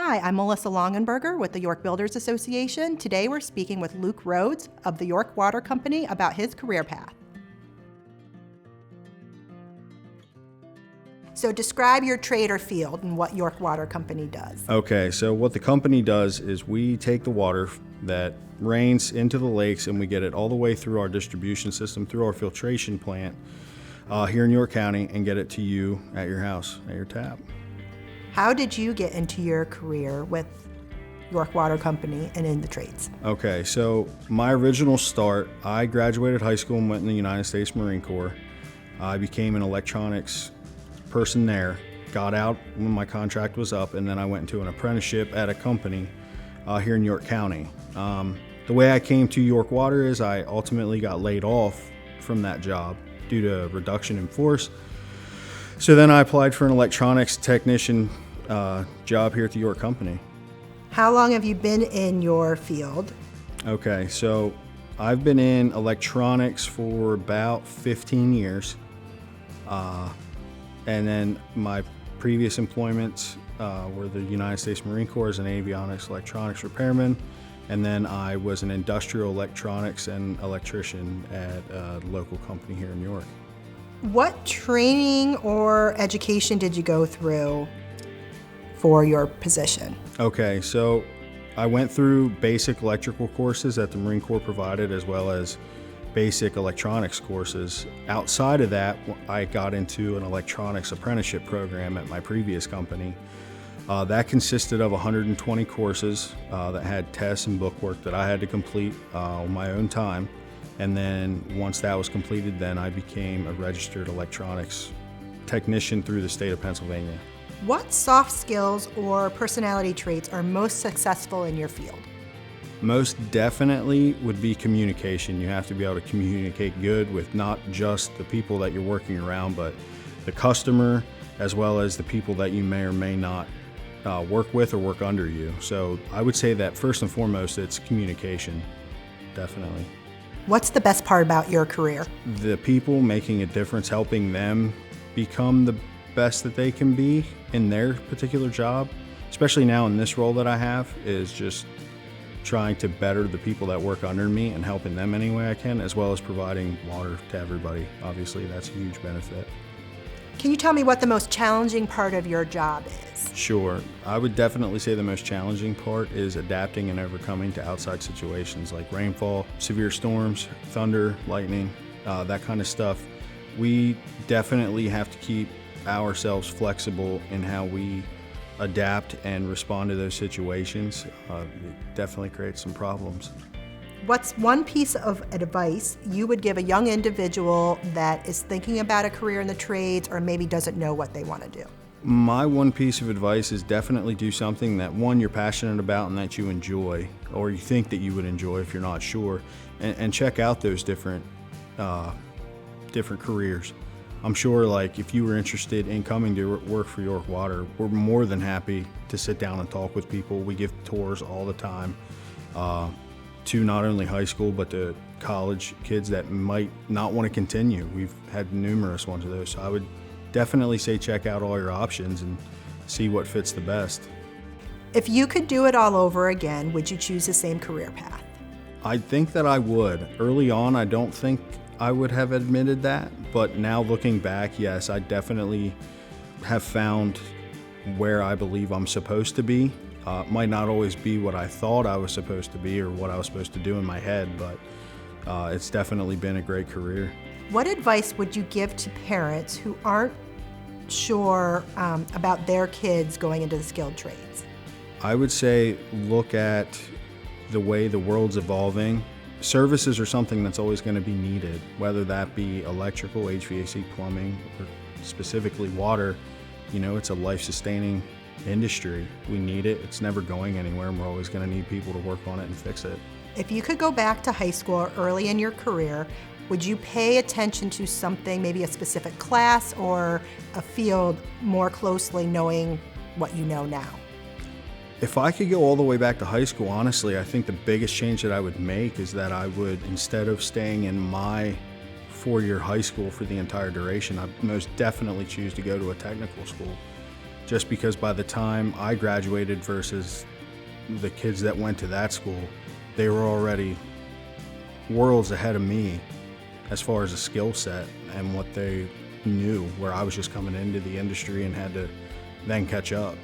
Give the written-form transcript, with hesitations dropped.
Hi, I'm Melissa Longenberger with the York Builders Association. Today we're speaking with Luke Rhoads of the York Water Company about his career path. So describe your trade or field and what York Water Company does. Okay, so what the company does is we take the water that rains into the lakes and we get it all the way through our distribution system, through our filtration plant here in York County, and get it to you at your house, at your tap. How did you get into your career with York Water Company and in the trades? Okay, so my original start, I graduated high school and went in the United States Marine Corps. I became an electronics person there, got out when my contract was up, and then I went into an apprenticeship at a company here in York County. The way I came to York Water is I ultimately got laid off from that job due to reduction in force. So then I applied for an electronics technician job here at the York Company. How long have you been in your field? Okay, so I've been in electronics for about 15 years. And then my previous employments were the United States Marine Corps as an avionics electronics repairman. And then I was an industrial electronics and electrician at a local company here in York. What training or education did you go through for your position? Okay, so I went through basic electrical courses that the Marine Corps provided, as well as basic electronics courses. Outside of that, I got into an electronics apprenticeship program at my previous company. That consisted of 120 courses that had tests and bookwork that I had to complete on my own time. And then once that was completed, then I became a registered electronics technician through the state of Pennsylvania. What soft skills or personality traits are most successful in your field? Most definitely would be communication. You have to be able to communicate good with not just the people that you're working around, but the customer, as well as the people that you may or may not work with or work under you. So I would say that first and foremost, it's communication, definitely. What's the best part about your career? The people, making a difference, helping them become the best that they can be in their particular job, especially now in this role that I have, is just trying to better the people that work under me and helping them any way I can, as well as providing water to everybody. Obviously, that's a huge benefit. Can you tell me what the most challenging part of your job is? Sure. I would definitely say the most challenging part is adapting and overcoming to outside situations like rainfall, severe storms, thunder, lightning, that kind of stuff. We definitely have to keep ourselves flexible in how we adapt and respond to those situations. It definitely creates some problems. What's one piece of advice you would give a young individual that is thinking about a career in the trades or maybe doesn't know what they want to do? My one piece of advice is definitely do something that, one, you're passionate about and that you enjoy, or you think that you would enjoy if you're not sure, and check out those different careers. I'm sure, like, if you were interested in coming to work for York Water, we're more than happy to sit down and talk with people. We give tours all the time to not only high school, but to college kids that might not want to continue. We've had numerous ones of those. So I would definitely say check out all your options and see what fits the best. If you could do it all over again, would you choose the same career path? I think that I would. Early on, I don't think I would have admitted that, but now looking back, yes, I definitely have found where I believe I'm supposed to be. Might not always be what I thought I was supposed to be or what I was supposed to do in my head, but it's definitely been a great career. What advice would you give to parents who aren't sure about their kids going into the skilled trades? I would say look at the way the world's evolving. Services are something that's always going to be needed, whether that be electrical, HVAC, plumbing, or specifically water. You know, it's a life-sustaining industry. We need it. It's never going anywhere, and we're always going to need people to work on it and fix it. If you could go back to high school or early in your career, would you pay attention to something, maybe a specific class or a field more closely knowing what you know now? If I could go all the way back to high school, honestly, I think the biggest change that I would make is that I would, instead of staying in my four-year high school for the entire duration, I'd most definitely choose to go to a technical school. just because by the time I graduated versus the kids that went to that school, they were already worlds ahead of me as far as a skill set and what they knew, where I was just coming into the industry and had to then catch up.